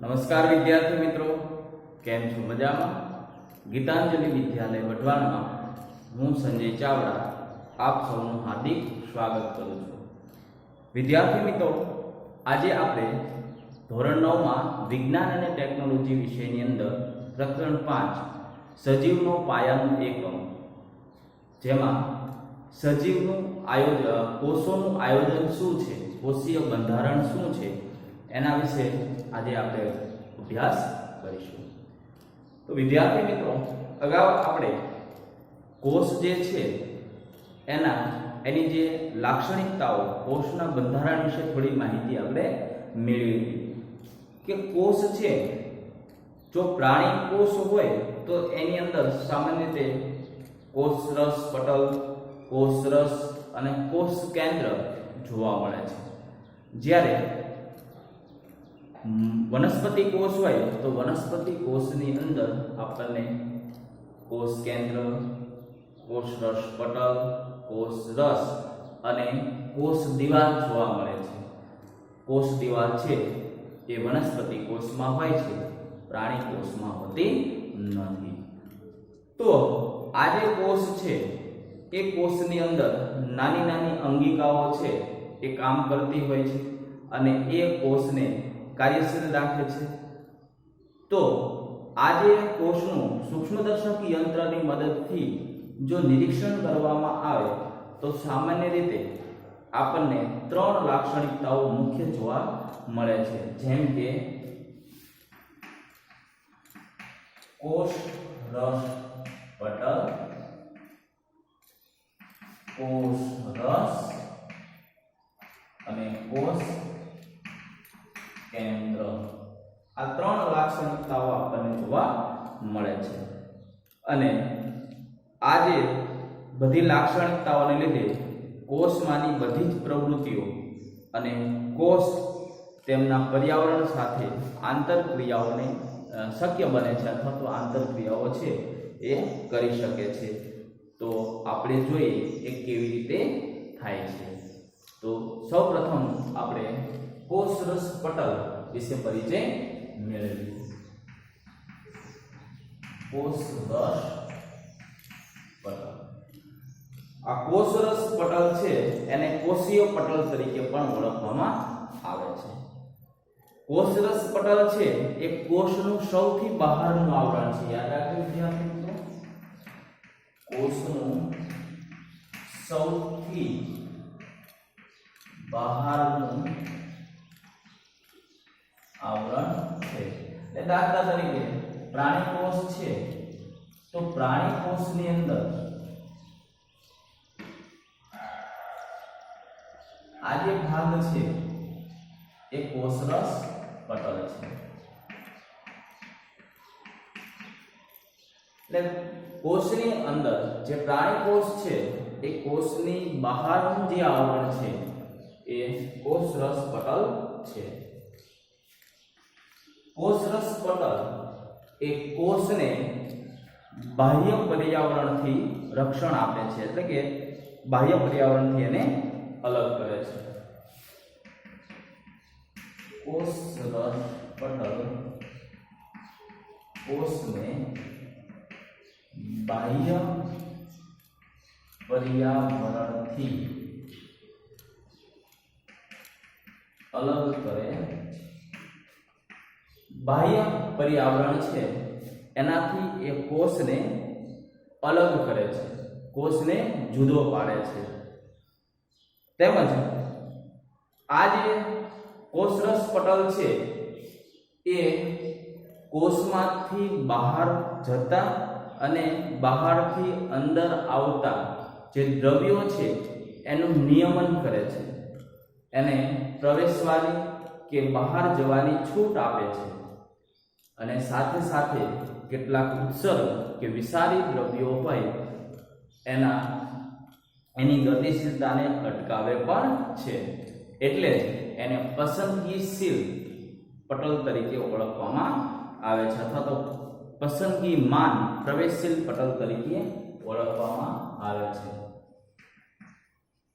નમસ્કાર વિદ્યાર્થી મિત્રો, કેમ છો? મજામાં? ગીતાંજલિ વિદ્યાલય વઢવાણમાં હું સંજય ચાવડા આપ સૌનું હાર્દિક સ્વાગત કરું છું. વિદ્યાર્થી મિત્રો, આજે આપણે ધોરણ 9માં વિજ્ઞાન અને ટેકનોલોજી વિષયની અંદર પ્રકરણ 5 સજીવનો પાયાનું એકમ, જેમાં સજીવનું કોષોનું આયોજન શું છે, કોષીય બંધારણ શું છે, એના વિશે આજે આપણે અભ્યાસ કરીશું. તો વિદ્યાર્થી મિત્રો, અગાઉ આપણે કોષ જે છે એની જે લાક્ષણિકતાઓ, કોષના બંધારણ વિશે થોડી માહિતી આપણે મેળવી કે કોષ છે, જો પ્રાણી કોષ હોય તો એની અંદર સામાન્ય રીતે કોષરસ પટલ, કોષરસ અને કોષ કેન્દ્ર જોવા મળે છે. જ્યારે વનસ્પતિ કોષ હોય તો વનસ્પતિ કોષની અંદર આપણને કોષ કેન્દ્ર, કોષરસ પટલ, કોષરસ અને કોષ દિવાલ જોવા મળે છે. કોષ દિવાલ છે એ વનસ્પતિ કોષમાં હોય છે, પ્રાણી કોષમાં હોતી નથી. તો આ જે કોષ છે એ કોષની અંદર નાની નાની અંગિકાઓ છે એ કામ કરતી હોય છે અને એ કોષને કાર્યશીલ રાખે છે. તો આ જે કોષનું સૂક્ષ્મદર્શક યંત્રની મદદથી જો નિરીક્ષણ કરવામાં આવે તો સામાન્ય રીતે આપણને 3 લાક્ષણિકતાઓ મુખ્ય જોવા મળે છે, જેમ કે કોષ રસ પટલ, કોષ રસ અને કોષ કેન્દ્ર. આ 3 લાક્ષણિકતાઓ આપણને જોવા મળે છે. અને આ જે બધી લાક્ષણિકતાઓને લીધે કોષમાંની બધી જ પ્રવૃત્તિઓ અને કોષ તેમના પર્યાવરણ સાથે આંતરક્રિયાઓને શક્ય બને છે, અથવા તો આંતરક્રિયાઓ છે એ કરી શકે છે. તો આપણે જોઈએ એ કેવી રીતે થાય છે. તો સૌપ્રથમ આપણે કોષરસ પટલ વિશે પરિચય મેળવીએ. કોષરસ પટલ, આ કોષરસ પટલ છે એને કોષીય પટલ તરીકે પણ ઓળખવામાં આવે છે. કોષરસ પટલ છે એ કોષનું સૌથી બહારનું આવરણ છે. યાદ રાખજો વિદ્યાર્થી મિત્રો, કોષનું સૌથી બહારનું આવરણ છે. દાખલા તરીકે પ્રાણી કોષ છે તો પ્રાણી કોષની અંદર આ જે ભાગ છે એ કોષરસ પટલ છે. એટલે કોષની અંદર જે પ્રાણી કોષ છે એ કોષની બહારનું જે આવરણ છે એ કોષરસ પટલ છે. કોષરસ પટલ એ કોષને બાહ્ય પર્યાવરણથી રક્ષણ આપે છે, એટલે કે બાહ્ય પર્યાવરણથી એને અલગ કરે છે. કોષરસ પટલ કોષને બાહ્ય પર્યાવરણથી અલગ કરે. બાહ્ય પર્યાવરણ છે એનાથી એ કોષને અલગ કરે છે, કોષને જુદો પાડે છે. તેમજ આ જે કોષરસ પટલ છે એ કોષમાંથી બહાર જતા અને બહારથી અંદર આવતા જે દ્રવ્યો છે એનું નિયમન કરે છે, એને પ્રવેશવાની કે બહાર જવાની છૂટ આપે છે. અને સાથે સાથે કેટલાક ઉત્સર્ગ કે વિષારી દ્રવ્યો હોય એની ગતિશીલતાને અટકાવે પણ છે. એટલે જ એને પસંદગીશીલ પટલ તરીકે ઓળખવામાં આવે છે, અથવા તો પસંદગીમાન પ્રવેશશીલ પટલ તરીકે ઓળખવામાં આવે છે.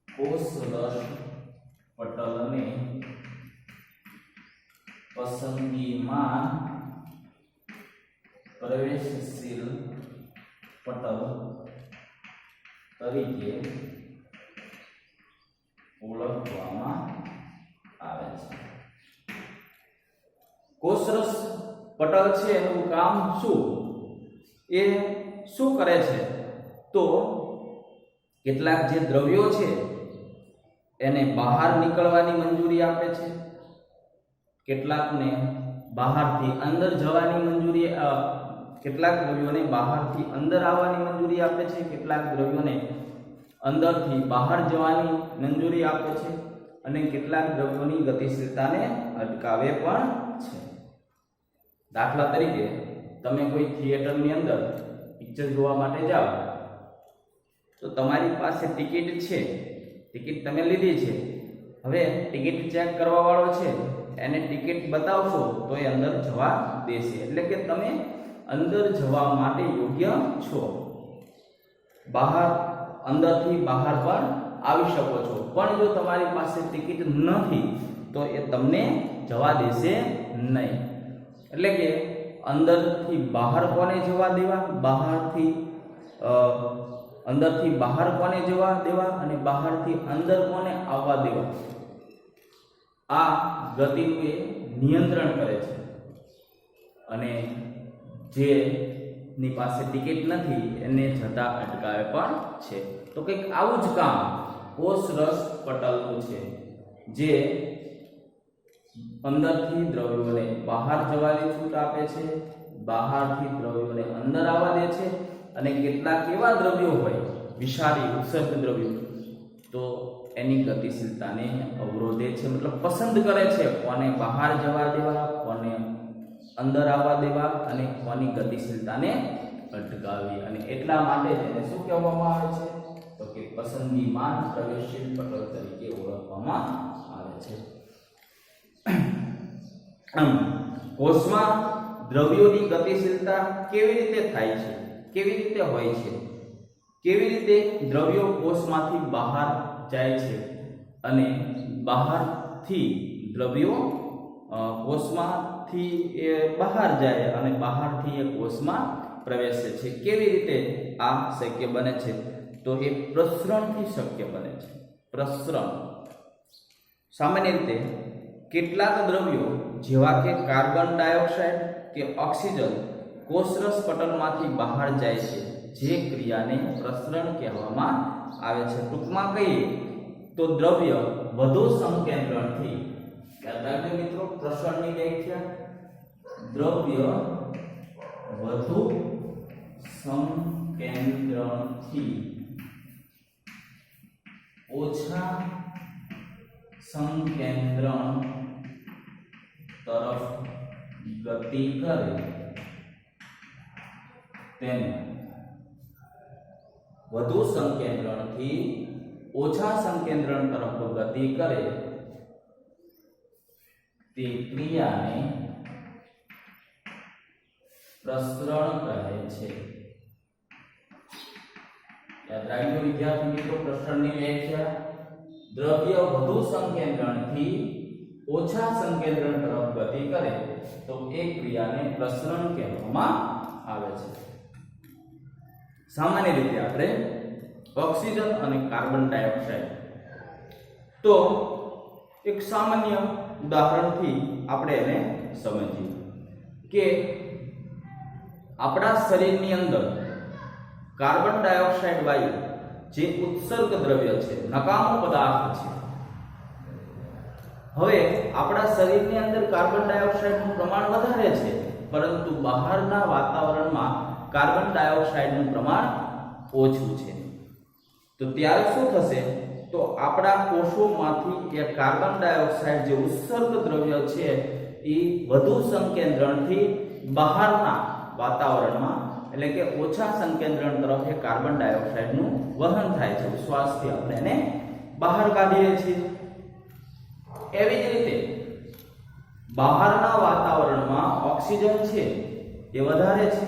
કોષરસ પટલને પસંદગીમાં પ્રવેશશીલ પટલ તરીકે ઓળખવામાં આવે છે. કોષરસ પટલ છે એનું કામ શું? એ શું કરે છે? તો કેટલાક જે દ્રવ્યો છે એને બહાર નીકળવાની મંજૂરી આપે છે, કેટલાકને બહારથી અંદર જવાની મંજૂરી, કેટલાક દ્રવ્યોને બહારથી અંદર આવવાની મંજૂરી આપે છે, કેટલાક દ્રવ્યોને અંદરથી બહાર જવાની મંજૂરી આપે છે, અને કેટલાક દ્રવ્યોની ગતિશીલતાને અટકાવે પણ છે. દાખલા તરીકે તમે કોઈ થિયેટરની અંદર પિક્ચર જોવા માટે જાઓ તો તમારી પાસે ટિકિટ છે, ટિકિટ તમે લીધી છે. હવે ટિકિટ ચેક કરવા વાળો છે એને ટિકિટ બતાવશો તો એ અંદર જવા દેશે, એટલે કે તમે અંદર જવા માટે યોગ્ય છો. બહાર, અંદરથી બહાર પણ આવી શકો છો, પણ જો તમારી પાસે ટિકિટ નથી તો એ તમને જવા દેશે નહીં. એટલે કે અંદરથી બહાર કોને જવા દેવા, બહારથી અંદરથી બહાર કોને જવા દેવા અને બહારથી અંદર કોને આવવા દેવા, આ ગતિનું એ નિયંત્રણ કરે છે. અને જેની પાસે ટિકિટ નથી એને જતા અટકાવે પણ છે. તો કંઈક આવું જ કામ કોષરસ પટલનું છે, જે અંદરથી દ્રવ્યોને બહાર જવાની છૂટ આપે છે, બહારથી દ્રવ્યોને અંદર આવવા દે છે, અને કેટલાક એવા દ્રવ્યો હોય વિષારી ઉત્સર્ગ દ્રવ્યો તો એની ગતિશીલતાને અવરોધે છે, મતલબ પસંદ કરે છે કોને બહાર જવા દેવા, કોને અંદર આવવા દેવા અને કોની ગતિશીલતાને અટકાવવી. અને એટલા માટે તેને શું કહેવામાં આવે છે? તો કે પસંદગીમાન પ્રવેશશીલ પટલ તરીકે ઓળખવામાં આવે છે. કોષમાં દ્રવ્યોની ગતિશીલતા કેવી રીતે થાય છે, કેવી રીતે હોય છે, કેવી રીતે દ્રવ્યો કોષમાંથી બહાર જાય છે અને બહારથી દ્રવ્યો કોષમાંથી એ બહાર જાય અને બહારથી એ કોષમાં પ્રવેશે છે, કેવી રીતે આ શક્ય બને છે? તો એ પ્રસરણથી શક્ય બને છે. પ્રસરણ સામાન્ય રીતે કેટલાક દ્રવ્યો જેવા કે કાર્બન ડાયોક્સાઇડ કે ઓક્સિજન કોષરસ પટલમાંથી બહાર જાય છે, જે ક્રિયાને પ્રસરણ કહેવામાં આવે છે. ટૂંકમાં કહીએ તો દ્રવ્ય વધુ સંકેન્દ્રણથી, યાદ રાખજો મિત્રો પ્રસરણની વ્યાખ્યા, દ્રવ્ય વધુ સંકેન્દ્રણથી ઓછા સંકેન્દ્રણ તરફ ગતિ કરે તેને વધુ સંકેન્દ્રણથી ઓછા સંકેન્દ્રણ તરફ ગતિ કરે તે ક્રિયાને પ્રસરણ કહે છે. યાદ રાખજો વિદ્યાર્થી મિત્રો પ્રસરણની વ્યાખ્યા, દ્રવ્ય વધુ સંકેન્દ્રણથી ઓછા સંકેન્દ્રણ તરફ ગતિ કરે તો એ ક્રિયાને પ્રસરણ કહેવામાં આવે છે. સામાન્ય રીતે આપણે ઓક્સિજન અને કાર્બન ડાયોક્સાઇડ, તો એક સામાન્ય ઉદાહરણથી આપણે એને સમજીએ કે આપણા શરીરની અંદર કાર્બન ડાયોક્સાઇડ વાયુ જે ઉત્સર્ગ દ્રવ્ય છે, નકામો પદાર્થ છે. હવે આપણા શરીરની અંદર કાર્બન ડાયોક્સાઇડનું પ્રમાણ વધારે છે, પરંતુ બહારના વાતાવરણમાં કાર્બન ડાયોક્સાઇડનું પ્રમાણ ઓછું છે. તો ત્યારે શું થશે? તો આપણા કોષોમાંથી એ કાર્બન ડાયોક્સાઇડ જે ઉત્સર્ગ દ્રવ્ય છે એ વધુ સંકેન્દ્રણથી બહારના વાતાવરણમાં, એટલે કે ઓછા સંકેન્દ્રણ તરફ એ કાર્બન ડાયોક્સાઇડનું વહન થાય છે. શ્વાસથી આપણે એને બહાર કાઢીએ છીએ. એવી જ રીતે બહારના વાતાવરણમાં ઓક્સિજન છે એ વધારે છે,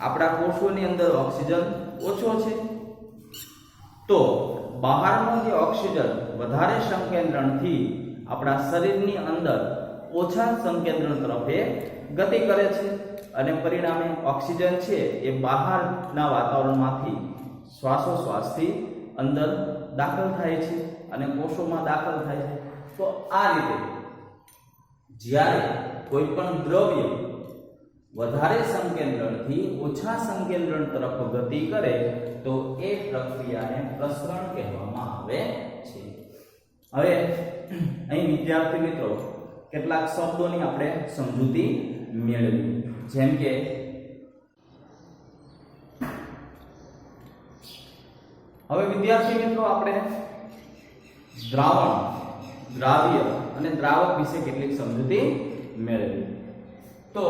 આપણા કોષોની અંદર ઓક્સિજન ઓછો છે. તો બહારનો જે ઓક્સિજન વધારે સંકેન્દ્રણથી આપણા શરીરની અંદર ઓછા સંકેન્દ્રણ તરફ એ ગતિ કરે છે અને પરિણામે ઓક્સિજન છે એ બહારના વાતાવરણમાંથી શ્વાસોશ્વાસથી અંદર દાખલ થાય છે અને કોષોમાં દાખલ થાય છે. તો આ રીતે જ્યારે કોઈ પણ દ્રવ્ય વધારે સંકેન્દ્રણથી ઓછા સંકેન્દ્રણ તરફ ગતિ કરે તો એ પ્રક્રિયાને પ્રસરણ કહેવામાં આવે છે. હવે અહીં વિદ્યાર્થી મિત્રો કેટલાક શબ્દોની આપણે સમજૂતી મેળવી. જેમ કે હવે વિદ્યાર્થી મિત્રો આપણે દ્રાવણ, દ્રાવ્ય અને દ્રાવક વિશે કેટલીક સમજૂતી મેળવી. તો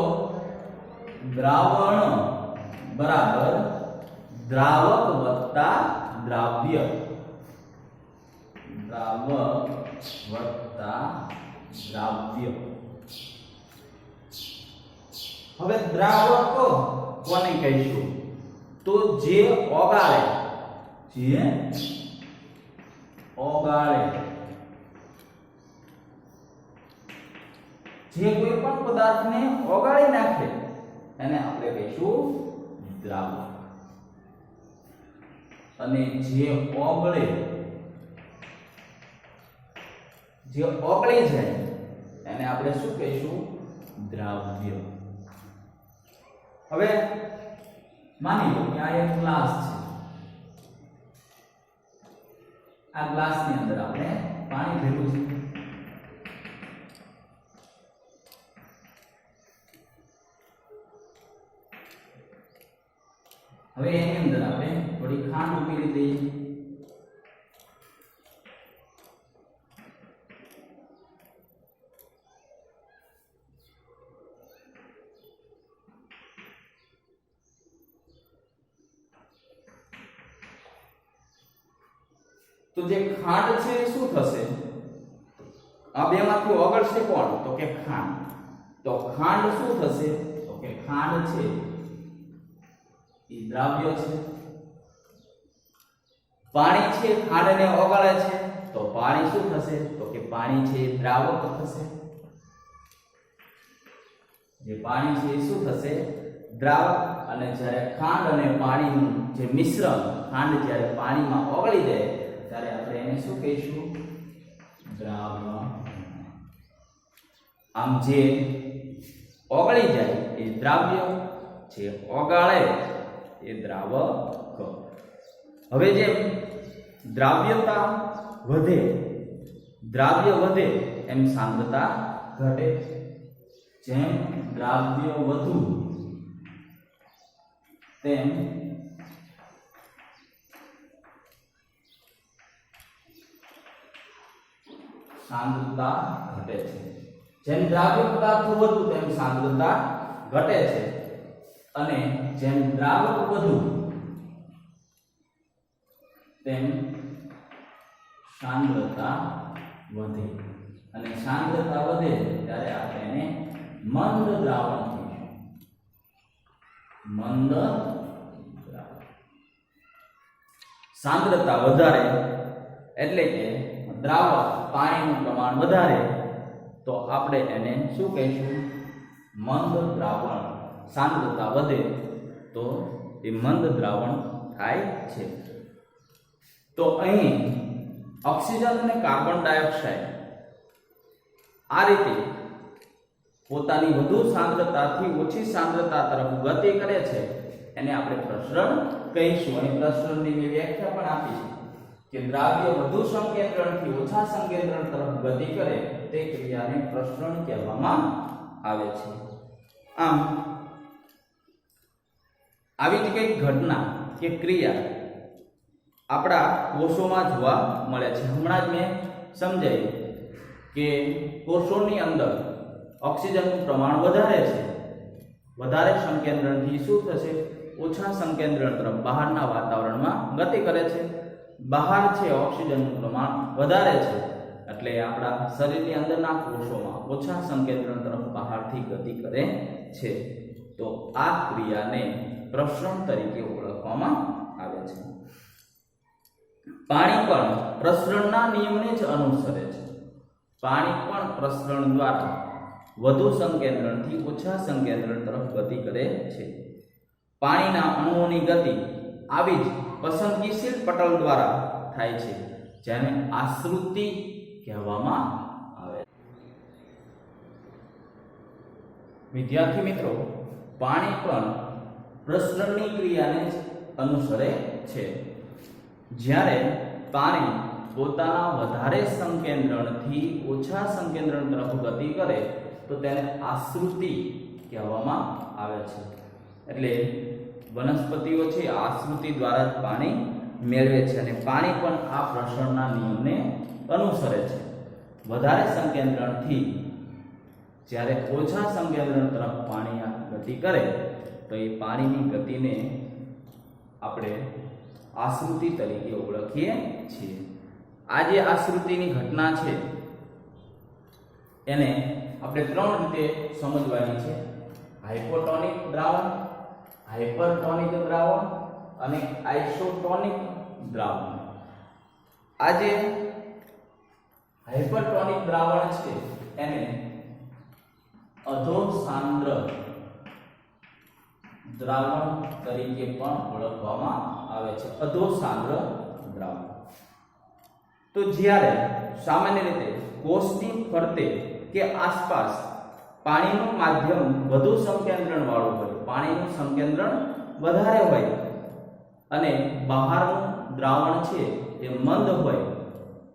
દ્રાવણ બરાબર દ્રાવક વત્તા દ્રાવ્ય, દ્રાવક વત્તા દ્રાવ્ય. હવે દ્રાવક કોને કહીશું? તો જે ઓગાળે, જે ઓગાળે, જે કોઈ પણ પદાર્થને ઓગાળી નાખે એને આપણે કહીશું દ્રાવક. અને જે ઓગળે, જે ઓગળી જાય એને આપણે શું કહીશું? દ્રાવ્ય. હવે માની લો કે આ એક ગ્લાસ છે. આ ગ્લાસની અંદર આપણે પાણી ભરેલું છે. હવે એની અંદર આપણે થોડી ખાંડ ઉમેરી દઈએ. તો જે ખાંડ છે એ શું થશે? આ બેમાંથી ઓગળશે કોણ? તો કે ખાંડ. તો ખાંડ શું થશે? તો કે ખાંડ છે એ દ્રાવ્ય છે. પાણી છે ખાંડને ઓગાળે છે તો પાણી શું થશે? તો કે પાણી છે એ દ્રાવક થશે. જે પાણી છે એ શું થશે? દ્રાવક. અને જ્યારે ખાંડ અને પાણીનું જે મિશ્રણ, ખાંડ જ્યારે પાણીમાં ઓગળી જાય ત્યારે આપણે એને શું કહીશું? દ્રાવ્ય. આમ જે ઓગળી જાય એ દ્રાવ્ય, જે ઓગાળે એ દ્રાવક. હવે જેમ દ્રાવ્યતા વધે, દ્રાવ્ય વધે એમ સાંદ્રતા ઘટે. જેમ દ્રાવ્ય વધુ તેમ સાંદ્રતા ઘટે છે. જેમ દ્રાવ્ય પદાર્થો વધુ તેમ સાંદ્રતા ઘટે છે. અને જેમ દ્રાવક વધુ તેમ સાંદ્રતા વધે. અને સાંદ્રતા વધે ત્યારે આપણે એને મંદ દ્રાવણ કહીશું. મંદ દ્રાવણ. સાંદ્રતા વધારે એટલે કે દ્રાવક પાણીનું પ્રમાણ વધારે તો આપણે એને શું કહીશું? મંદ દ્રાવણ. સાંદ્રતા વધે તો એ મંદ દ્રાવણ થાય છે. તો અહીં ઓક્સિજન અને કાર્બન ડાયોક્સાઇડ આ રીતે પોતાની વધુ સાંદ્રતાથી ઓછી સાંદ્રતા તરફ ગતિ કરે છે એને આપણે પ્રસરણ કહીશું. અહીં પ્રસરણની મેં વ્યાખ્યા પણ આપી છે કે દ્રાવ્ય વધુ સંકેન્દ્રણથી ઓછા સંકેન્દ્રણ તરફ ગતિ કરે તે ક્રિયાને પ્રસરણ કહેવામાં આવે છે. આમ આવી જ કંઈક ઘટના કે ક્રિયા આપણા કોષોમાં જોવા મળે છે. હમણાં જ મેં સમજાવ્યું કે કોષોની અંદર ઓક્સિજનનું પ્રમાણ વધારે છે. વધારે સંકેન્દ્રણથી શું થશે? ઓછા સંકેન્દ્રણ તરફ બહારના વાતાવરણમાં ગતિ કરે છે. બહાર છે ઓક્સિજનનું પ્રમાણ વધારે છે એટલે આપણા શરીરની અંદરના કોષોમાં ઓછા સંકેન્દ્રણ તરફ બહારથી ગતિ કરે છે. તો આ ક્રિયાને પ્રસરણ તરીકે ઓળખવામાં આવે છે. પાણી પણ પ્રસરણના નિયમને જ અનુસરે છે. પાણી પણ પ્રસરણ દ્વારા વધુ સંકેન્દ્રણથી ઓછા સંકેન્દ્રણ તરફ ગતિ કરે છે. પાણીના અણુઓની ગતિ આવી જ પસંદગીશીલ પટલ દ્વારા થાય છે, જેને આશ્રુતિ કહેવામાં આવે છે. વિદ્યાર્થી મિત્રો, પાણી પણ પ્રસરણની ક્રિયાને જ અનુસરે છે. જ્યારે પાણી પોતાના વધારે સંકેન્દ્રણથી ઓછા સંકેન્દ્રણ તરફ ગતિ કરે તો તેને આશ્રુતિ કહેવામાં આવે છે. એટલે વનસ્પતિઓ છે આશ્રુતિ દ્વારા જ પાણી મેળવે છે અને પાણી પણ આ પ્રસરણના નિયમને અનુસરે છે. વધારે સંકેન્દ્રણથી જ્યારે ઓછા સંકેન્દ્રણ તરફ પાણી ગતિ કરે તો એ પાણીની ગતિને આપણે આશ્રુતિ તરીકે ઓળખીએ છીએ. આ જે આશ્રુતિની ઘટના છે એને આપણે ત્રણ રીતે સમજવાની છે: હાઇપોટોનિક દ્રાવણ, હાઇપરટોનિક દ્રાવણ અને આઇસોટોનિક દ્રાવણ. આ જે હાઇપરટોનિક દ્રાવણ છે એને અધોસાંદ્ર દ્રાવણ તરીકે પણ ઓળખવામાં આવે છે. અધોસાંદ્ર દ્રાવણ. તો જ્યારે સામાન્ય રીતે કોષની ફરતે કે આસપાસ પાણીનું માધ્યમ વધુ સંકેન્દ્રણ વાળું હોય, પાણીનું સંકેન્દ્રણ વધારે હોય અને બહારનું દ્રાવણ છે એ મંદ હોય,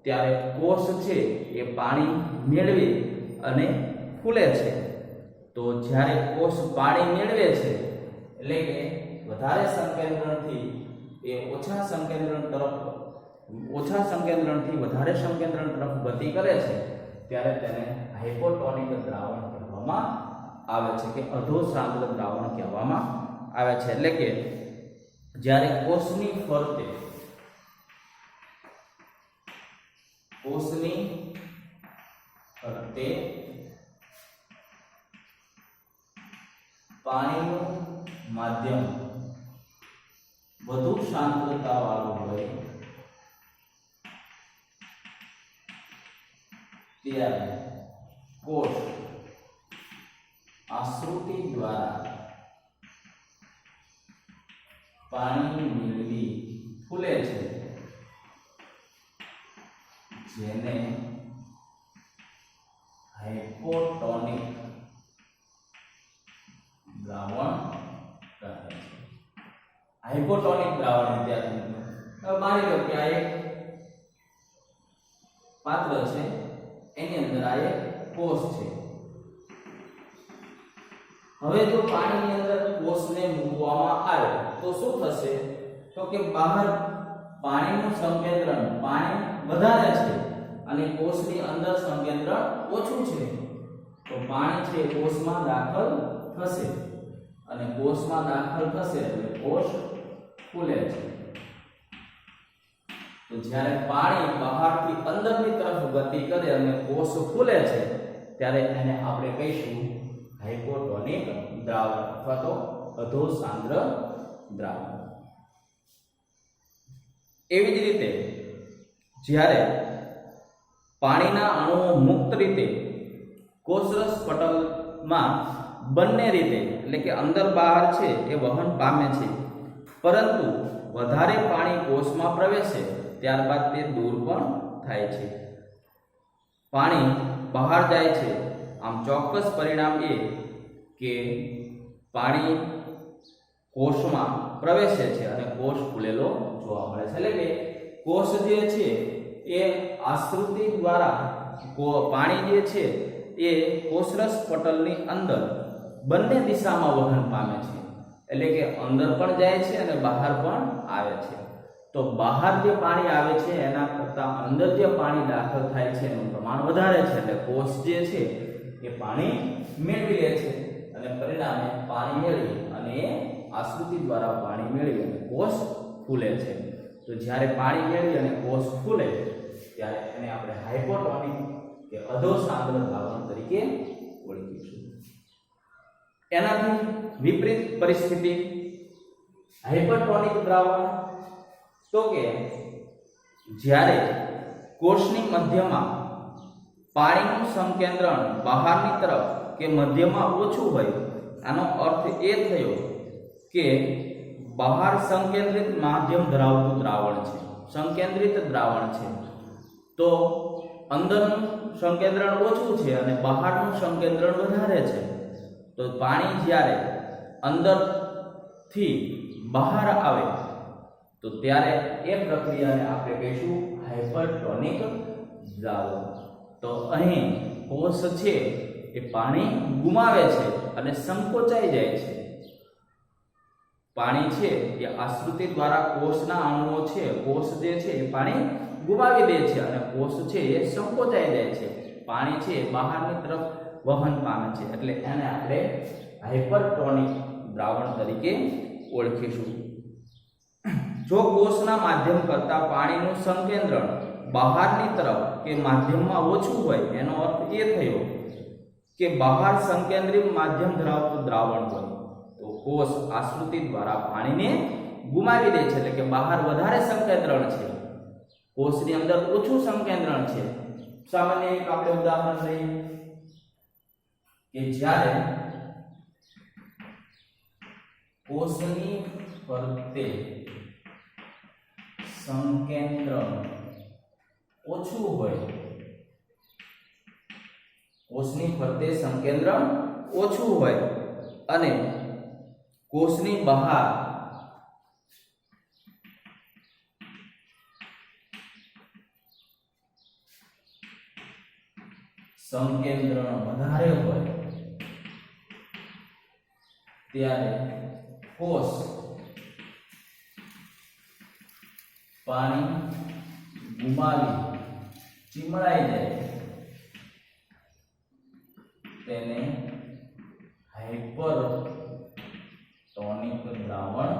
ત્યારે કોષ છે એ પાણી મેળવી અને ફૂલે છે. તો જ્યારે કોષ પાણી મેળવે છે એટલે કે વધારે સંકેન્દ્રણથી એ ઓછા સંકેન્દ્રણથી વધારે સંકેન્દ્રણ તરફ ગતિ કરે છે ત્યારે તેને હાઇપોટોનિક દ્રાવણ કહેવામાં આવે છે કે અધોસાંદ્ર દ્રાવણ કહેવામાં આવે છે. એટલે કે જ્યારે કોષની ફરતે પાણીનું માધ્યમ વધુ સાંદ્રતા વાળું હોય ત્યારે કોષ આશ્રુતિ દ્વારા પાણી મેળવી ફૂલે છે, જેને હાઇપોટોનિક દ્રાવણ કહે છે. હાઇપોટોનિક દ્રાવણ વિદ્યાર્થી મિત્રો, માની લો કે આ એક પાત્ર છે, એની અંદર આ એક કોષ છે. હવે જો પાણીની અંદર કોષને મૂકવામાં આવે તો શું થશે? તો કે બહાર પાણીનું સંકેન્દ્રણ પાણી વધારે છે અને કોષની અંદર સંકેન્દ્રણ ઓછું છે, તો પાણી છે કોષમાં દાખલ થશે અને કોષમાં દાખલ થશે એટલે કોષ ફૂલે છે. તો જ્યારે પાણી બહારથી અંદરની તરફ ગતિ કરે અને કોષ ફૂલે છે ત્યારે એને આપણે કહીશું હાઇપોટોનિક દ્રાવણ અથવા તો અધોસાંદ્ર દ્રાવણ. એવી જ રીતે જ્યારે પાણીના અણુઓ મુક્ત રીતે કોષરસ પટલમાં બંને રીતે એટલે કે અંદર બહાર છે એ વહન પામે છે, પરંતુ વધારે પાણી કોષમાં પ્રવેશે ત્યારબાદ તે દૂર પણ થાય છે. પાણી બહાર જાય છે, આમ ચોક્કસ પરિણામ એ કે પાણી કોષમાં પ્રવેશે છે અને કોષ ફૂલેલો જોવા મળે છે. એટલે કે કોષ જે છે એ આશ્રુતિ દ્વારા પાણી જે છે એ કોષરસ પટલની અંદર બંને દિશામાં વહન પામે છે. એટલે કે અંદર પણ જાય છે અને બહાર પણ આવે છે. તો બહાર જે પાણી આવે છે એના કરતાં અંદર જે પાણી દાખલ થાય છે એનું પ્રમાણ વધારે છે, એટલે કોષ જે છે એ પાણી મેળવી લે છે અને પરિણામે પાણી મેળવી અને એ આશ્રુતિ દ્વારા પાણી મેળવી અને કોષ ફૂલે છે. તો જ્યારે પાણી મેળવી અને કોષ ફૂલે ત્યારે એને આપણે હાઇપોટોનિક કે અધોસાંદ્ર દ્રાવણ તરીકે ઓળખીશું. એનાથી વિપરીત પરિસ્થિતિ હાઇપરટોનિક દ્રાવણ, તો કે જ્યારે કોષની મધ્યમાં પાણીનું સંકેન્દ્રણ બહારની તરફ કે મધ્યમાં ઓછું હોય, આનો અર્થ એ થયો કે બહાર સંકેન્દ્રિત માધ્યમ ધરાવતું દ્રાવણ છે, સંકેન્દ્રિત દ્રાવણ છે, તો અંદરનું સંકેન્દ્રણ ઓછું છે અને બહારનું સંકેન્દ્રણ વધારે છે. તો પાણી જ્યારે અંદરથી બહાર આવે તો ત્યારે એ પ્રક્રિયાને આપણે કહીશું હાઇપરટોનિક દ્રાવણ. તો અહીં કોષ છે એ પાણી ગુમાવે છે અને સંકોચાઈ જાય છે. પાણી છે એ આશ્રુતિ દ્વારા કોષના અણુઓ છે, કોષ જે છે એ પાણી ગુમાવી દે છે અને કોષ છે એ સંકોચાઈ જાય છે. પાણી છે એ બહારની તરફ વહન પામે છે, એટલે એને આપણે હાઇપરટોનિક દ્રાવણ તરીકે ઓળખીશું. જો કોષના માધ્યમ કરતા પાણીનું સંકેન્દ્રણ બહારની તરફ કે માધ્યમમાં ઓછું હોય, એનો અર્થ એ થયો કે બહાર સંકેન્દ્રિત માધ્યમ ધરાવતું દ્રાવણ હોય તો કોષ આશ્રુતિ દ્વારા પાણીને ગુમાવી દે છે, એટલે કે બહાર વધારે સંકેન્દ્રણ છે, કોષની અંદર ઓછું સંકેન્દ્રણ છે. સામાન્ય એક આપણે ઉદાહરણ લઈએ કે જ્યારે કોષની ફરતે સંકેન્દ્રણ ઓછું હોય, કોષની ફરતે સંકેન્દ્રણ ઓછું હોય અને કોષની બહાર સંકેન્દ્રણ વધારે હોય ત્યારે કોષ પાણી ગુમાવી ચીમળાઈ જાય, તેને હાઇપરટોનિક દ્રાવણ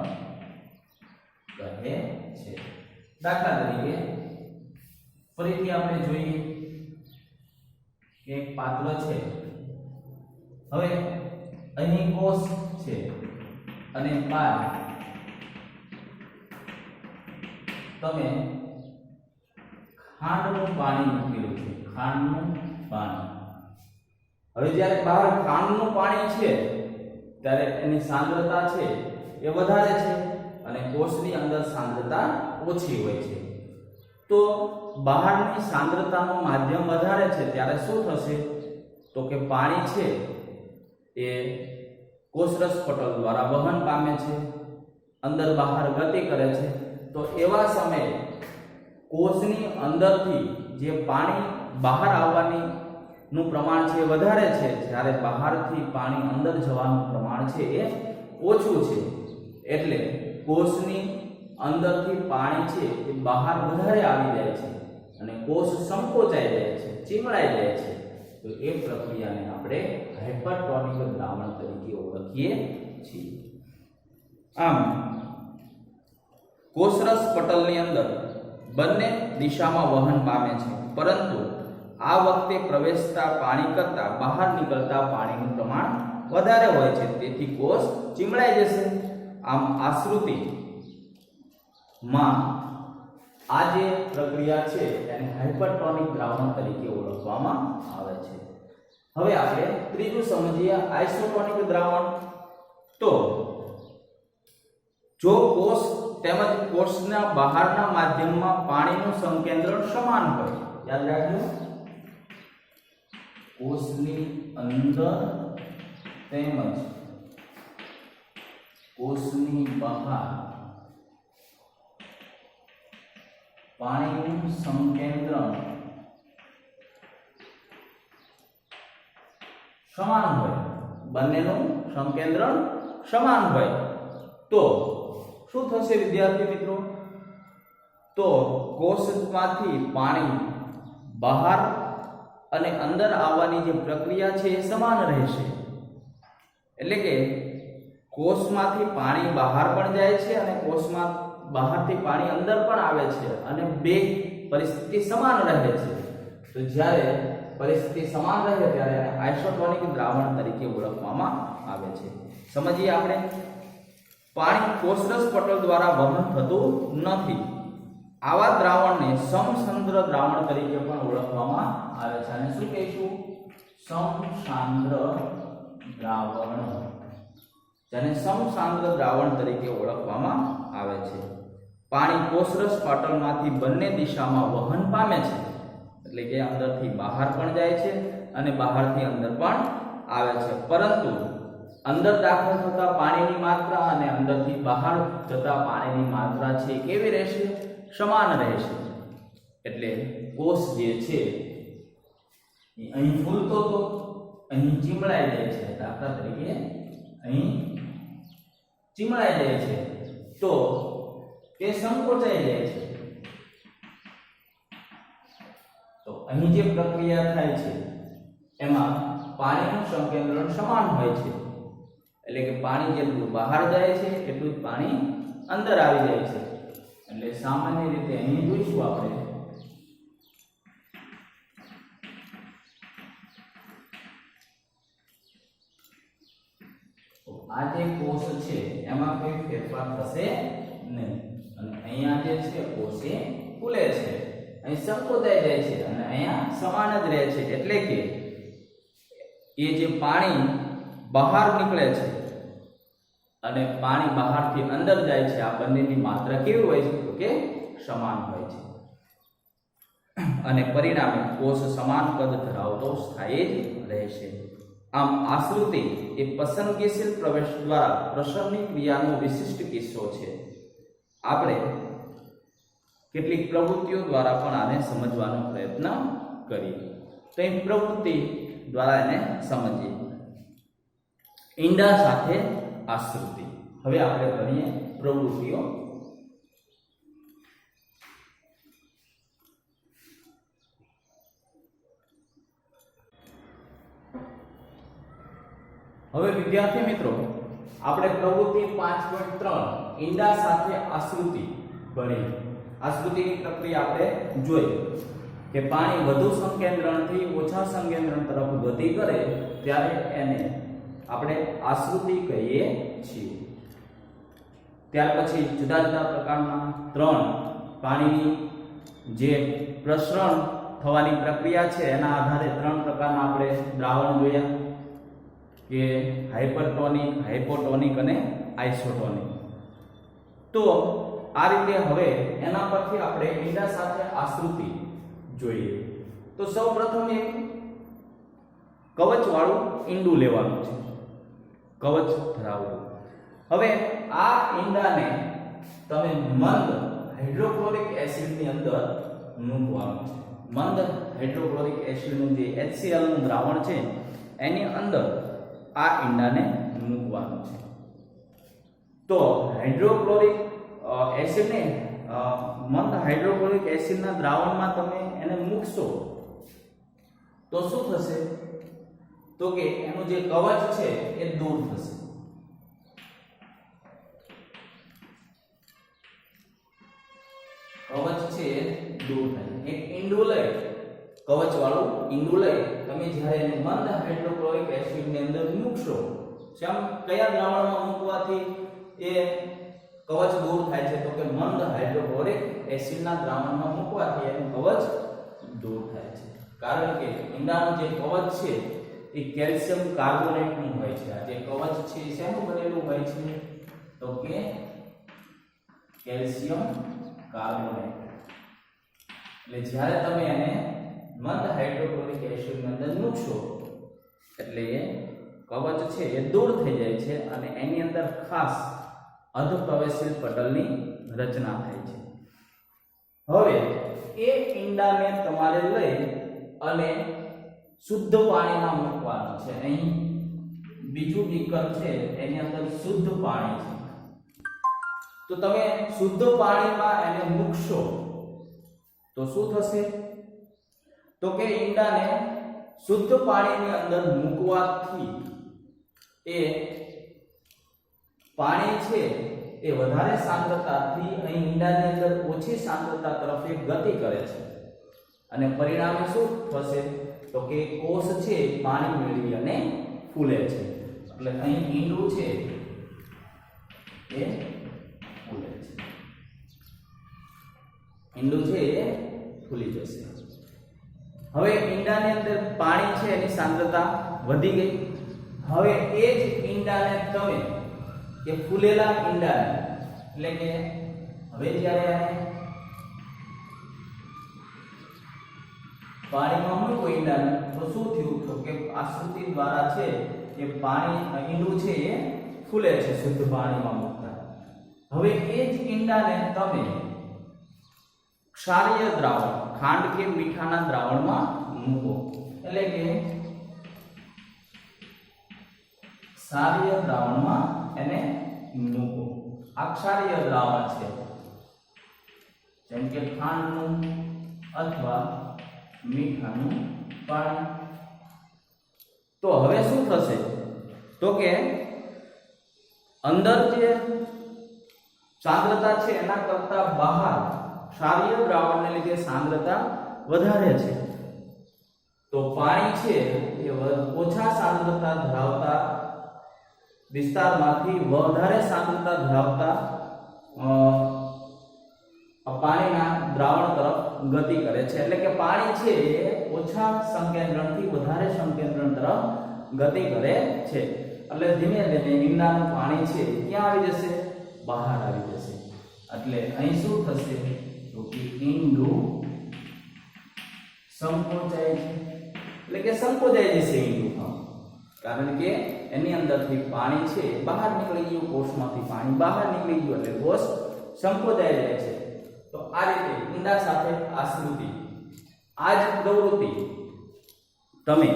કહે છે. દાખલા તરીકે ફરીથી આપણે જોઈએ કે એક પાત્ર છે. હવે અહીં કોષ છે અને બહાર તમે ખાંડનું પાણી મૂકેલું છે, ખાંડનું પાણી. હવે જ્યારે બહાર ખાંડનું પાણી છે ત્યારે એની સાંદ્રતા છે એ વધારે છે અને કોષની અંદર સાંદ્રતા ઓછી હોય છે. તો બહારની સાંદ્રતાનું માધ્યમ વધારે છે ત્યારે શું થશે તો કે પાણી છે એ કોષરસ પટલ દ્વારા વહન પામે છે, અંદર બહાર ગતિ કરે છે. તો એવા સમયે કોષની અંદરથી જે પાણી બહાર આવવાની નું પ્રમાણ છે વધારે છે, જ્યારે બહારથી પાણી અંદર જવાનું પ્રમાણ છે એ ઓછું છે. એટલે કોષની અંદરથી પાણી છે એ બહાર વધારે આવી જાય છે અને કોષ સંકોચાઈ જાય છે, ચીમળાઈ જાય છે. તો એ પ્રક્રિયાને આપણે હાઇપરટોનિક દ્રાવણ તરીકે ઓળખીએ છીએ. આમ કોષરસ પટલની અંદર બંને દિશામાં વહન પામે છે, પરંતુ આ વખતે પ્રવેશતા પાણી કરતાં બહાર નીકળતા પાણીનું પ્રમાણ વધારે હોય છે, તેથી કોષ ચીમળાઈ જશે. આમ આશ્રુતિ માં આ જે પ્રક્રિયા છે એને હાઇપરટોનિક દ્રાવણ તરીકે ઓળખવામાં આવે છે. હવે આપણે ત્રીજું સમજીએ આઇસોટોનિક દ્રાવણ. તો જો કોષ તેમજ કોષના બહારના માધ્યમમાં પાણીનું સંકેન્દ્રણ સમાન હોય, યાદ રાખજો, કોષની અંદર તેમજ કોષની બહાર પાણીનું સંકેન્દ્રણ સમાન હોય, બંનેનું સંકેન્દ્રણ સમાન હોય તો શું થશે વિદ્યાર્થી મિત્રો? તો કોષમાંથી પાણી બહાર અને અંદર આવવાની જે પ્રક્રિયા છે એ સમાન રહેશે. એટલે કે કોષમાંથી પાણી બહાર પણ જાય છે અને કોષમાં બહારથી પાણી અંદર પણ આવે છે અને બે પરિસ્થિતિ સમાન રહે છે. તો જ્યારે પરિસ્થિતિ સમાન રહે ત્યારે આઇસોટોનિક દ્રાવણ તરીકે ઓળખવામાં આવે છે. સમજીએ આપણે. પાણી કોષરસ પટલ દ્વારા વહન થતું નથી. આવા દ્રાવણને સમસંદ્ર દ્રાવણ તરીકે પણ ઓળખવામાં આવે છે. અને શું કહીશું? સમસાંદ્ર દ્રાવણ, જેને સમસાંદ્ર દ્રાવણ તરીકે ઓળખવામાં આવે છે. પાણી કોષરસ પટલમાંથી બંને દિશામાં વહન પામે છે, એટલે કે અંદરથી બહાર પણ જાય છે અને બહારથી અંદર પણ આવે છે. પરંતુ અંદર દાખલ થતા પાણીની માત્રા અને અંદરથી બહાર જતા પાણીની માત્રા છે કેવી રહેશે? સમાન રહેશે. એટલે કોષ જે છે એ અહીં ફૂલતો તો અહીં ચીમળાઈ જાય છે. દાખલા તરીકે અહીં ચીમળાઈ જાય છે તો તે સંકોચાઈ જાય છે. તો અહીં જે પ્રક્રિયા થાય છે એમાં પાણીનું સંકેન્દ્રણ સમાન હોય છે, એટલે કે પાણી જેટલું બહાર જાય છે એટલું જ પાણી અંદર આવી જાય છે. એટલે સામાન્ય રીતે અહીં જોઈશું આપણે આ જે કોષ છે એમાં કોઈ ફેરફાર થશે નહીં અને અહીંયા જે છે કોષ એ ફૂલે છે, અહીં સંકોચાઈ જાય છે અને અહીંયા સમાન જ રહે છે. એટલે કે એ જે પાણી બહાર નીકળે છે અને પાણી બહારથી અંદર જાય છે, આ બંનેની માત્રા કેવી હોય છે? તો કે સમાન હોય છે અને પરિણામે કોષ સમાન કદ ધરાવતો સ્થાયી જ રહેશે. આમ આશ્રુતિ એ પસંદગીશીલ પ્રવેશ દ્વારા પ્રસરણની ક્રિયાનો વિશિષ્ટ કિસ્સો છે. આપણે કેટલીક પ્રવૃત્તિઓ દ્વારા પણ આને સમજવાનો પ્રયત્ન કરીએ. તો એ પ્રવૃત્તિ દ્વારા એને સમજીએ. ઈંડા સાથે આશ્રુતિ. હવે આપણે કરીએ પ્રવૃત્તિઓ. હવે વિદ્યાર્થી મિત્રો, આપણે પ્રવૃત્તિ 5.3 ઈંડા સાથે આશ્રુતિ ભણી. આશ્રુતિની પ્રક્રિયા આપણે જોઈ કે પાણી વધુ સંકેન્દ્રણથી ઓછા સંકેન્દ્રણ તરફ ગતિ કરે ત્યારે એને આપણે આશ્રુતિ કહીએ છીએ. ત્યાર પછી જુદા જુદા પ્રકારના 3 પાણીની જે પ્રસરણ થવાની પ્રક્રિયા છે એના આધારે 3 પ્રકારના આપણે દ્રાવણ જોયા કે હાઇપરટોનિક, હાઇપોટોનિક અને આઇસોટોનિક. તો આ રીતે હવે એના પરથી આપણે ઈંડા સાથે આશ્રુતિ જોઈએ. તો સૌપ્રથમ એક કવચવાળું ઈંડું લેવાનું છે, કવચ ધરાવતું. હવે આ ઈંડાને તમે મંદ હાઇડ્રોક્લોરિક એસિડની અંદર મૂકવાનું છે. મંદ હાઇડ્રોક્લોરિક એસિડનું જે HCl નું દ્રાવણ છે એની અંદર આ ઈંડાને મૂકવાનું છે. તો હાઇડ્રોક્લોરિક એસિડને મંદ હાઇડ્રોક્લોરિક એસિડના દ્રાવણમાં તમે એને મૂકશો તો શું થશે? તો કે એનું જે કવચ છે એ દૂર થશે. કવચ છે દૂર થાય. એક ઈંડું લઈ, કવચ વાળું ઈંડું લઈ તમે જ્યારે એને મંદ હાઇડ્રોક્લોરિક એસિડની અંદર મૂકશો, કયા દ્રાવણમાં મૂકવાથી એ કવચ દૂર થાય છે? તો કે મંદ હાઇડ્રોક્લોરિક એસિડના દ્રાવણમાં મૂકવાથી એનું કવચ દૂર થાય છે. કારણ કે ઈંડાનું જે કવચ છે એ કેલ્શિયમ કાર્બોનેટનું હોય છે. આ જે કવચ છે એ શેનું બનેલું હોય છે? તો કે કેલ્શિયમ કાર્બોનેટ. એટલે જ્યારે તમે એને મંદ હાઇડ્રોક્લોરિક એસિડની અંદર મૂકશો એટલે એ કવચ છે એ દૂર થઈ જાય છે અને એની અંદર ખાસ અધપ્રવેશીલ પટલની રચના થાય છે. હવે એ ઈંડાને તમારે લઈ અને શુદ્ધ પાણીમાં મૂકવાનું છે. અહીં બીજું બીકર છે એની અંદર શુદ્ધ પાણી છે. તો તમે શુદ્ધ પાણીમાં એને મૂકશો તો શું થશે? તો કે ઈંડાને શુદ્ધ પાણીની અંદર મૂકવાથી એ પાણી છે એ વધારે સાંદ્રતાથી અહીં ઈંડાની અંદર ઓછી સાંદ્રતા તરફ ગતિ કરે છે અને પરિણામે શું થશે? તો કે કોષ છે પાણી મેળવી અને ફૂલે છે. એટલે અહીં ઈંડું છે એ ફૂલે છે. ઈંડું છે એ ફૂલી જશે. હવે ઈંડાની અંદર પાણી છે એની સાંદ્રતા વધી ગઈ. હવે એ જ ઈંડાને તમે કે ફૂલેલા ઈંડાને એટલે કે હવે જ્યારે આને પાણીમાં મૂકો ઈંડાને તો શું થયું તો કે આશ્રુતિ દ્વારા છે એ પાણી ઈંડું છે એ ફૂલે છે શુદ્ધ પાણીમાં મૂકતા. હવે એ જ ઈંડાને તમે ક્ષારીય દ્રાવણ ખાંડ કે મીઠાના દ્રાવણમાં મૂકો એટલે કે ક્ષારીય દ્રાવણમાં એને મૂકો. આ ક્ષારીય દ્રાવણ છે જેમ કે ખાંડનું અથવા મીઠાનું પાણી. તો હવે શું થશે તો કે અંદર જે સાંદ્રતા છે એના કરતા બહાર ક્ષારીય દ્રાવણને લીધે સાંદ્રતા વધારે છે. તો પાણી છે એ ઓછા સાંદ્રતા ધરાવતા વિસ્તારમાંથી વધારે સાંદ્રતા ધરાવતા પાણીના દ્રાવણ તરફ ગતિ કરે છે. એટલે કે પાણી છે એ ઓછા સંકેન્દ્રણથી વધારે સંકેન્દ્રણ તરફ ગતિ કરે છે. એટલે ધીમે ધીમે ઈંડાનું પાણી છે ક્યાં આવી જશે? બહાર આવી જશે. એટલે અહીં શું થશે તો કે ઈંડું સંકોચાય છે. એટલે કે સંકોચાઈ જશે ઈંડું, કારણ કે એની અંદરથી પાણી છે બહાર નીકળી ગયું, કોષમાંથી પાણી બહાર નીકળી ગયું એટલે કોષ સંકોચાઈ જાય છે. તો આ રીતે ઈંડા સાથે આશ્રુતિ આ જ પ્રવૃત્તિ તમે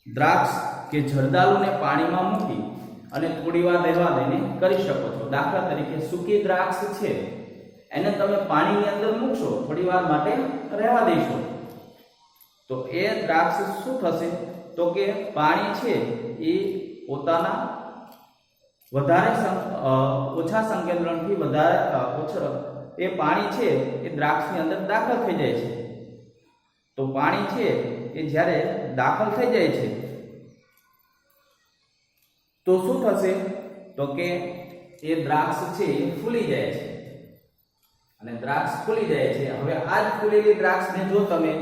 દ્રાક્ષ કે જરદાલુને પાણીમાં મૂકી અને થોડી વાર રહેવા દઈને કરી શકો છો. દાખલા તરીકે સૂકી દ્રાક્ષ છે એને તમે પાણીની અંદર મૂકશો, થોડી વાર માટે રહેવા દેશો, તો એ દ્રાક્ષ શું થશે તો કે પાણી છે એ પોતાના વધારે ઓછા સંકેન્દ્રણથી વધારે એ પાણી છે એ દ્રાક્ષની અંદર દાખલ થઈ જાય છે. તો પાણી છે એ જ્યારે દાખલ થઈ જાય છે તો શું થશે તો કે એ દ્રાક્ષ છે એ ફૂલી જાય છે. અને દ્રાક્ષ ફૂલી જાય છે. હવે આ જ ફૂલેલી દ્રાક્ષને જો તમે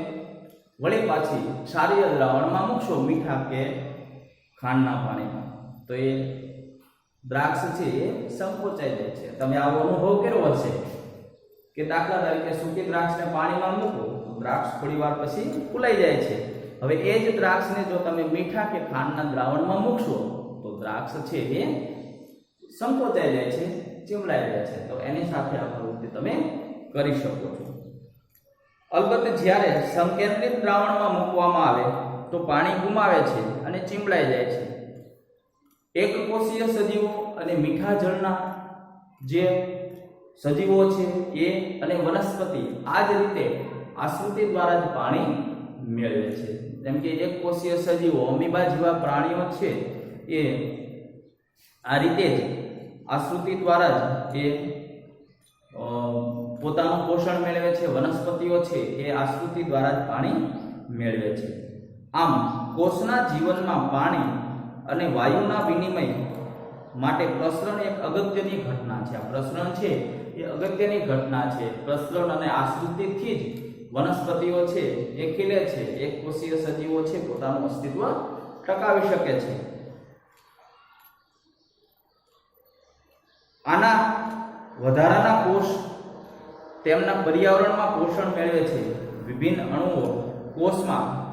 વળી પાછી ક્ષારીય દ્રાવણમાં મૂકશો, મીઠા કે ખાંડના પાણીમાં, તો એ દ્રાક્ષ છે એ સંકોચાઈ જાય છે. તમે આવો અનુભવ કર્યો હશે કે દાખલા તરીકે સૂકી દ્રાક્ષને પાણીમાં મૂકો તો દ્રાક્ષ થોડી વાર પછી ફૂલાઈ જાય છે. હવે એ જ દ્રાક્ષને જો તમે મીઠા કે ખાંડના દ્રાવણમાં મૂકશો તો દ્રાક્ષ છે એ સંકોચાઈ જાય છે, ચીમલાઈ જાય છે. તો એની સાથે આ પ્રવૃત્તિ તમે કરી શકો છો. અલબત્ત જ્યારે સંકેન્દ્રિત દ્રાવણમાં મૂકવામાં આવે તો પાણી ગુમાવે છે અને ચીમલાઈ જાય છે. એક કોષીય સજીવો અને મીઠા જળના જે સજીવો છે એ અને વનસ્પતિ આ જ રીતે આશ્રુતિ દ્વારા જ પાણી મેળવે છે. જેમ કે એક કોષીય સજીવો અમીબા જેવા પ્રાણીઓ છે એ આ રીતે જ આશ્રુતિ દ્વારા જ એ પોતાનું પોષણ મેળવે છે. વનસ્પતિઓ છે એ આશ્રુતિ દ્વારા જ પાણી મેળવે છે. આમ કોષના જીવનમાં પાણી અને વાયુના વિનિમય માટે પ્રસરણ એક અગત્યની ઘટના છે. આ પ્રસરણ છે એ અગત્યની ઘટના છે. પ્રસરણ અને આશ્રુતિથી જ વનસ્પતિઓ છે એ ખીલે છે. એક કોષીય સજીવો છે પોતાનું અસ્તિત્વ ટકાવી શકે છે. આના વધારાના કોષ તેમના પર્યાવરણમાં પોષણ મેળવે છે. વિભિન્ન અણુઓ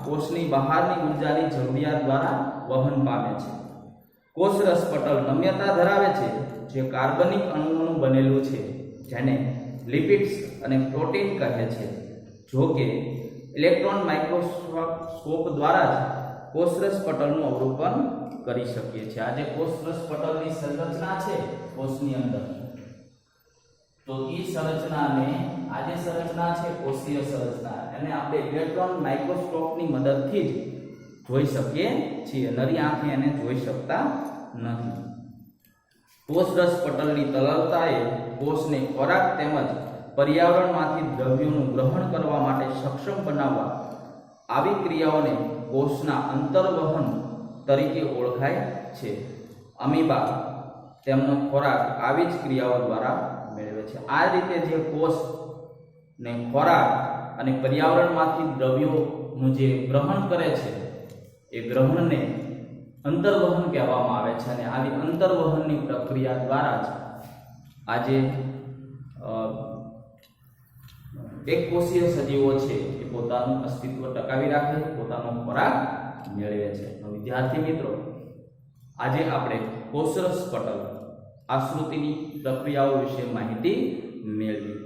કોષની બહારની ઊર્જાની જરૂરિયાત દ્વારા વહન પામે છે. કોષરસ પટલ નમ્યતા ધરાવે છે જે કાર્બનિક અણુઓનું બનેલું છે જેને લિપિડ્સ અને પ્રોટીન કહે છે. જો કે ઇલેક્ટ્રોન માઇક્રોસ્કોપ દ્વારા જ કોષરસ પટલનું અવલોકન કરી શકીએ છીએ. આ જે કોષરસ પટલની સંરચના છે કોષની અંદર, તો એ સંરચનાને આ જે સંરચના છે કોષીય સંરચના એને આપણે ઇલેક્ટ્રોન માઇક્રોસ્કોપની મદદથી જ જોઈ શકીએ છીએ. નરી આંખે એને જોઈ શકતા નથી. કોષરસ પટલની તરલતાએ કોષને ખોરાક તેમજ પર્યાવરણમાંથી દ્રવ્યોનું ગ્રહણ કરવા માટે સક્ષમ બનાવવા આવી ક્રિયાઓને કોષના અંતર્વહન તરીકે ઓળખાય છે. અમીબા તેમનો ખોરાક આવી જ ક્રિયાઓ દ્વારા મેળવે છે. આ રીતે જે કોષ ને ખોરાક અને પર્યાવરણમાંથી દ્રવ્યોનું જે ગ્રહણ કરે છે એ ગ્રહણને અંતર્વહન કહેવામાં આવે છે અને આવી અંતર્વહનની પ્રક્રિયા દ્વારા જ આજે એક કોષીય સજીવો છે એ પોતાનું અસ્તિત્વ ટકાવી રાખે છે, પોતાનો ખોરાક મેળવે છે. તો વિદ્યાર્થી મિત્રો, આજે આપણે કોષરસ પટલ આશ્રુતિની પ્રક્રિયાઓ વિશે માહિતી મેળવી.